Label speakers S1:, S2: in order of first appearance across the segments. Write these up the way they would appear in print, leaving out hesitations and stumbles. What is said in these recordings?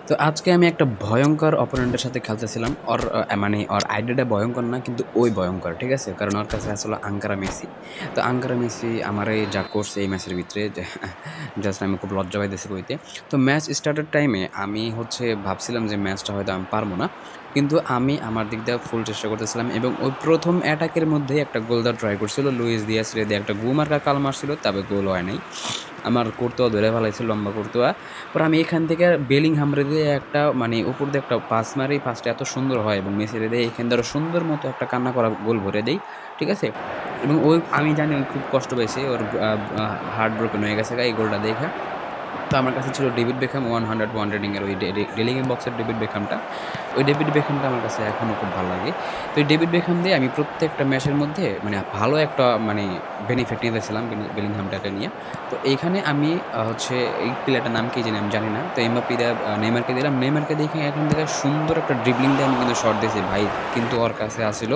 S1: তো আজকে আমি একটা ভয়ংকর অপোনেন্টের সাথে খেলতেছিলাম। মানে ওর আইডিয়াটা ভয়ংকর না, কিন্তু ওই ভয়ংকর, ঠিক আছে? কারণ ওর কাছে আসলে আঙ্কারা মেসি। তো আঙ্কারা মেসি আমারে যা করছে এই ম্যাচের ভিতরে যে জাস্ট আমি খুব লজ্জা পাইতেছি কইতে। তো ম্যাচ স্টার্টের টাইমে আমি ভাবছিলাম যে ম্যাচটা হয়তো আমি পারবো না। কিন্তু আমি আমার দিক দিয়ে ফুল চেষ্টা করতেছিলাম এবং ওই ১ম অ্যাটাকের মধ্যেই একটা গোল দেওয়ার ট্রাই করছিল। লুইস দিয়াস রে দিয়ে একটা মার্কা কাল মারছিল, তবে গোল হয় নাই। আমার কোর্তোয়া ধরে ফেলাইছে, লম্বা কোর্তোয়া। পরে আমি এখান থেকে বেলিংহামরে দিয়ে একটা মানে উপর দিয়ে একটা পাস মারি, পাসটা এত সুন্দর হয় এবং মেসিরে দিয়ে এখান দিয়ে আরো সুন্দর মতো একটা কান্না করা গোল ভরে দেই, ঠিক আছে? এবং ওই আমি জানি ওই খুব কষ্ট পেয়েছে, ওর হার্ট ব্রোকেন হয়ে গেছে এই গোলটা দেখে। তো আমার কাছে ছিল ডেভিড বেকহাম 100 ওয়ান রেটিংয়ের ওই ডেলিংহাম বক্সের ডেভিড বেকহামটা। ওই ডেভিড বেকহামটা আমার কাছে এখনও খুব ভালো লাগে। তো এই ডেভিড বেকহাম দিয়ে আমি প্রত্যেকটা ম্যাচের মধ্যে মানে ভালো একটা মানে বেনিফিট নিতেছিলাম বেলিংহামটাকে নিয়ে। তো এইখানে আমি এই প্লেয়ারটার নাম কি জানি আমি জানি না। তো এমবাপ্পে দিয়ে নেইমারকে দিলাম। নেইমারকে দেখে এখান থেকে সুন্দর একটা ড্রিবলিং দিয়ে আমি কিন্তু শট দিয়েছি ভাই। কিন্তু ওর কাছে আসিল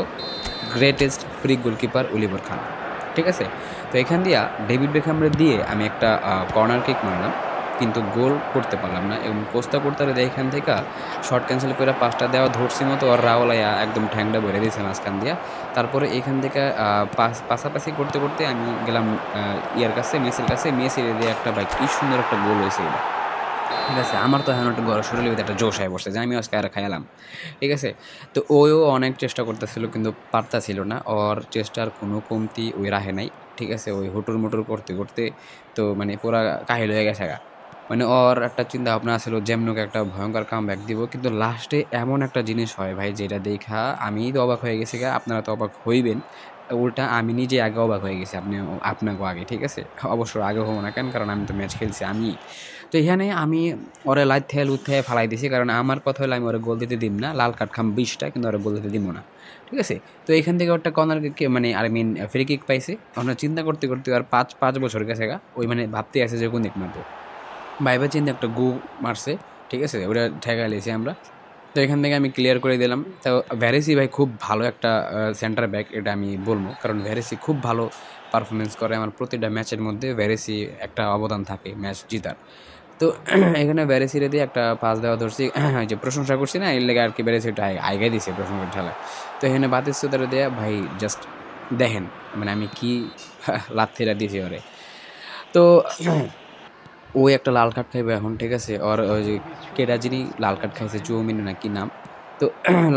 S1: গ্রেটেস্ট ফ্রি গোলকিপার অলিভার খান, ঠিক আছে? তো এখান দিয়া ডেভিড বেকহামরে দিয়ে আমি একটা কর্নার কিক মারলাম, কিন্তু গোল করতে পারলাম না এবং কোস্তা কর্তারে দিয়ে এখান থেকে শর্ট ক্যান্সেল করে পাসটা দেওয়া ধরছি মতো ওর রাওলাইয়া একদম ঠ্যাংটা ভরে দিয়েছে মাঝখান দিয়া। তারপরে এখান থেকে পাশাপাশি করতে করতে আমি গেলাম ইয়ার কাছে, মেসির কাছে। মেসির দিয়ে একটা ভাই কি সুন্দর একটা গোল হয়েছে এটা, ঠিক আছে? আমার তো এখন একটা শরীরের ভিতরে একটা জোশ হয়ে বসছে যে আমি আজকে আর খাইলাম, ঠিক আছে? তো ওও অনেক চেষ্টা করতেছিল কিন্তু পারতাছিল না। ওর চেষ্টার কোনো কমতি ওই রাহে নাই, ঠিক আছে? ওই হুটুর মুটুর করতে করতে তো মানে পুরা কাহিল হয়ে গেছে গা। মানে ওর একটা চিন্তা ভাবনা আছিল যেমনকে একটা ভয়ঙ্কর কামব্যাক দিব, কিন্তু লাস্টে এমন একটা জিনিস হয় ভাই যেটা দেখা আমি তো অবাক হয়ে গেছি গা, আপনারা তো অবাক হইবেন। উল্টা আমি নিজে আগে অবাক হয়ে গেছি, আপনাকেও আগে, ঠিক আছে? অবশ্য আগে হবো না কেন, কারণ আমি তো ম্যাচ খেলছি আমি। তো এখানে আমি ওরে লাইথেয়া লুইথা ফালাই দিছি, কারণ আমার কথা হলো আমি ওরে গোল দিতে দিব না। লাল কার্ড খাম ২০টা, কিন্তু ওরে গোল দিতে দিব না, ঠিক আছে? তো এখান থেকে একটা কর্নার কিক মানে ফ্রি কিক পাইছে। আমরা চিন্তা করতে করতে আর ৫ বছর গেছে গা। ওই মানে ভাবতে আছে যে কোন দিক মারবো। ভাইবা চিন্তা একটা মারছে, ঠিক আছে? ওটা ঠেকাই লেছি আমরা। তো এখান থেকে আমি ক্লিয়ার করে দিলাম। তো ভ্যারেসি ভাই খুব ভালো একটা সেন্টার ব্যাক, এটা আমি বলবো, কারণ ভ্যারেসি খুব ভালো পারফরমেন্স করে। আমার প্রতিটা ম্যাচের মধ্যে ভ্যারেসি একটা অবদান থাকে ম্যাচ জিতার। তো এখানে ভ্যারেসিরে দিয়ে একটা পাস দেওয়া ধরছি, ওই যে প্রশংসা করছি না, এর লেগে আর কি ভ্যারেসিটা আইগাই দিছে প্রশংসার ঠেলায়। তো এখানে বাতিস্তুতারে দেয়া ভাই জাস্ট দেখেন মানে আমি কি লাথিটা দিছি ওরে। তো ওই একটা লাল কার্ড খাইবে এখন, ঠিক আছে? ওর ওই যে কেডা যিনি লাল কার্ড খাইছে, চৌমিন না কি নাম? তো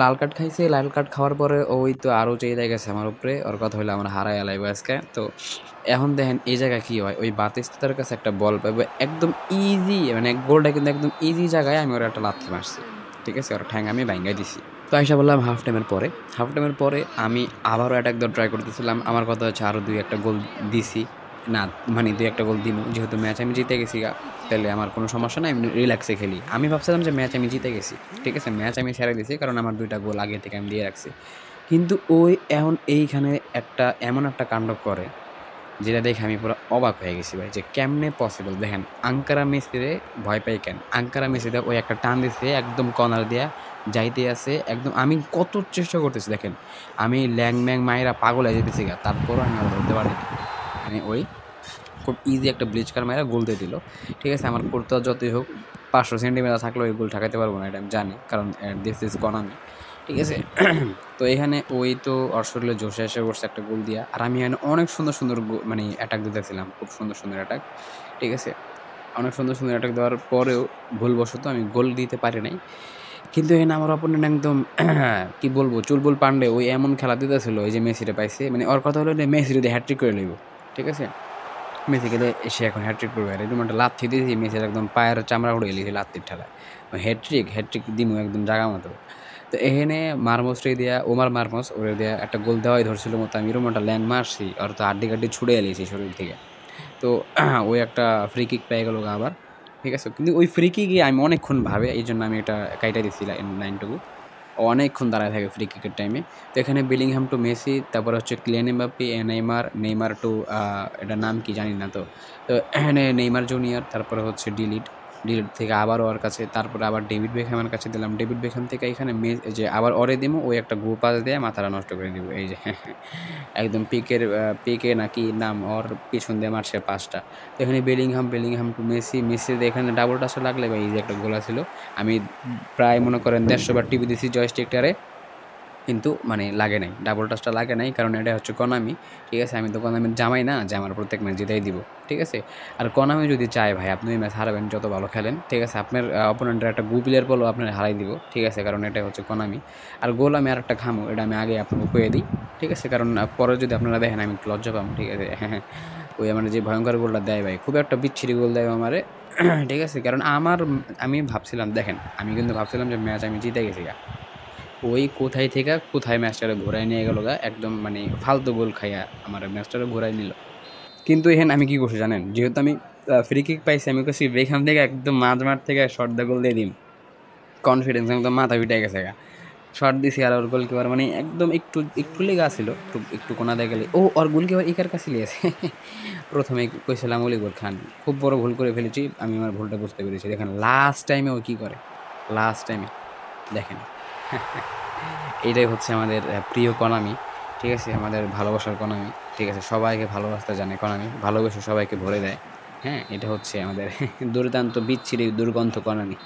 S1: লাল কার্ড খাইছে, লাল কার্ড খাওয়ার পরে ওই তো আরো চেইলা গেছে আমার উপরে। ওর কথা হইলো আমার হারায় লাইব আজকে। তো এখন দেখেন এই জায়গায় কি হয়, ওই বাতিস্তুতার কাছে একটা বল পাইবো একদম ইজি, মানে গোলটা কিন্তু একদম ইজি জায়গায় আমি ওর একটা লাথি মারছি, ঠিক আছে? ওর ঠ্যাং আমি ভাইঙ্গাই দিছি। তো আইসা বললাম হাফ টাইমের পরে। হাফ টাইমের পরে আমি আবারও অ্যাটাক দেওয়ার ট্রাই করতেছিলাম। আমার কথা হচ্ছে আরো ২-১ টা গোল দিছি। না মানে ২-১ টা গোল দিমু। যেহেতু ম্যাচ আমি জিতে গেছি গা, তাইলে আমার কোনো সমস্যা নাই। আমি রিল্যাক্সে খেলি। আমি ভাবছিলাম যে ম্যাচ আমি জিতে গেছি। ঠিক আছে? ম্যাচ আমি ছেড়ে দিছি, কারণ আমার ২ টা গোল আগে থেকে আমি দিয়ে রাখছি। কিন্তু ওই এখন এইখানে এমন একটা কাণ্ড করে, যেটা দেখে আমি পুরা অবাক হয়ে গেছি ভাই, যে কেমনে পসিবল? দেখেন আঙ্কারা মেসিরে ভয় পাই কেন? আঙ্কারা মেসিরে ওই একটা টান দিছে একদম কর্নার দিয়া যাইতে আছে একদম। আমি কত চেষ্টা করতেছি দেখেন। আমি ল্যাং-ম্যাং মাইরা পাগল হয়ে যাইতেছি গা। তারপরও আমি ওরে ধরতে পারিনি। মানে ওই খুব ইজি একটা ব্লিচ কার মাইরা গোল দিয়ে দিল। ঠিক আছে? আমার কোর্তোয়া যতই হোক ৫০০ সেন্টিমিটার থাকলেও এই গোল ঠেকাইতে পারবো না, এটা আমি জানি। কারণ দিস ইজ কোনামি। ঠিক আছে? তো এখানে ওই তো ওর শরীরে জোশে এসে পড়ছে একটা গোল দিয়া। আর আমি এখানে অনেক সুন্দর, সুন্দর মানে অ্যাটাক দিতেছিলাম। খুব সুন্দর, সুন্দর অ্যাটাক। ঠিক আছে? অনেক সুন্দর, সুন্দর অ্যাটাক দেওয়ার পরেও ভুলবশত আমি গোল দিতে পারি নাই। কিন্তু এখানে আমার অপোনেন্ট একদম কি বলবো, চুলবুল পান্ডে ওই এমন খেলা দিতেছিল, এই যে মেসিরে পাইছে। মানে ওর কথা হলো যে মেসিরে দিয়ে হ্যাট্রিক করে লইব। ঠিক আছে? মেসি গেলে সে এখন হ্যাট্রিক করবে। আর এরকম একটা লাথি দিয়েছি, মেসির একদম পায়ের চামড়া উড়ে গেছে লাথির ঠেলায়। হ্যাট্রিক দিমু একদম জাগা মতো। তো এখানে মারমোসরে দিয়া ওমার মারমোস ওরে দিয়া একটা গোল দেওয়াই ধরছিল মতো। আমি এরকম একটা ল্যাং মারছি, ওর তো হাড্ডি-কাড্ডি ছুঁড়ে এলিয়েছি শরীর থেকে। তো ওই একটা ফ্রি কিক পেয়ে গেল আবার। ঠিক আছে? কিন্তু ওই ফ্রি কিকই আমি অনেকক্ষণ ভাবে, এইজন্য আমি এটা কাইটা দিছি লাইনটুকু। ও অনেকক্ষণ দাঁড়ায় থাকে ফ্রি কিকের টাইমে। তো এখানে বেলিংহাম টু মেসি, তারপরে হচ্ছে কিলিয়ান এমবাপ্পে, নেইমার টু এটার নাম কি জানি না তো। তো এখানে নেইমার জুনিয়র, তারপরে হচ্ছে ডিলিট। ডিলিট থেকে আবারও ওর কাছে, তারপরে আবার ডেভিড বেকহ্যামের কাছে দিলাম। ডেভিড বেকহ্যাম থেকে এখানে যে আবার ওরে দিমু, ওই একটা গো পাস দিয়ে মাথাটা নষ্ট করে দিব। এই যে একদম পিকে না কি নাম ওর, পিছন দিয়ে মারছে পাসটা। তো এখানে বেলিংহাম টু মেসি, মেসির এখানে ডাবল টাচটা লাগলে ভাই এই যে একটা গোল ছিল। আমি প্রায় মনে করেন ১৫০ বার টিপে দিছি জয়স্টিকটারে, কিন্তু মানে লাগে নাই, ডাবল টাচটা লাগে নাই, কারণ এটা হচ্ছে কোনামি। ঠিক আছে, আমি তো কোনামির জামাই না যে আমার প্রত্যেক ম্যাচ জিতাই দিব। ঠিক আছে, আর কোনামি যদি চায় ভাই আপনি ওই ম্যাচ হারাবেন যত ভালো খেলেন, ঠিক আছে, আপনার অপোনেন্টের একটা গো প্লেয়ার বলো আপনার হারাই দিব। ঠিক আছে, কারণ এটা হচ্ছে কোনামি। আর গোল আমি আর একটা খামো, এটা আমি আগে আপনাকে কয়ে দিই। ঠিক আছে, কারণ পরে যদি আপনারা দেখেন আমি একটু লজ্জা পাবো। ঠিক আছে, হ্যাঁ হ্যাঁ, ওই আমার যে ভয়ঙ্কর গোলটা দেয় ভাই, খুব একটা বিচ্ছিরি গোল দেয় আমারে। ঠিক আছে, কারণ আমি ভাবছিলাম, দেখেন আমি কিন্তু ভাবছিলাম যে ম্যাচ আমি জিতে গেছি গা। ওই কোথায় থেকে কোথায় ম্যাচটারে ঘুরায় নিয়ে গেল গা, একদম মানে ফালতু গোল খাইয়া আমার ম্যাচটারে ঘুরাই নিল। কিন্তু এখানে আমি কি করছি জানেন, যেহেতু আমি ফ্রি কিক পাইছি, আমি করছি এখান থেকে একদম মাঝ থেকে শর্ট দা গোল দিয়ে দিম। কনফিডেন্স একদম মাথা পিটাই গেছে গা। শর্ট দিছি আর ওর গোলকিপার মানে একদম একটু একটু লেগে আসছিল, একটু একটু কোনা দিয়ে গেলে ও ওর গোলকিপার ইকার কাছে লিয়েছে। প্রথমে কইছিলাম অলিগর খান, খুব বড় ভুল করে ফেলেছি, আমি আমার ভুলটা বুঝতে পেরেছি। দেখেন লাস্ট টাইমে ও কি করে, লাস্ট টাইমে দেখেন। এইটাই হচ্ছে আমাদের প্রিয় কোনামি। ঠিক আছে, আমাদের ভালোবাসার কোনামি। ঠিক আছে, সবাইকে ভালোবাসতে জানে কোনামি, ভালোবেসে সবাইকে ভরে দেয়। হ্যাঁ, এটা হচ্ছে আমাদের দুর্দান্ত বিচ্ছিরি দুর্গন্ধ কোনামি।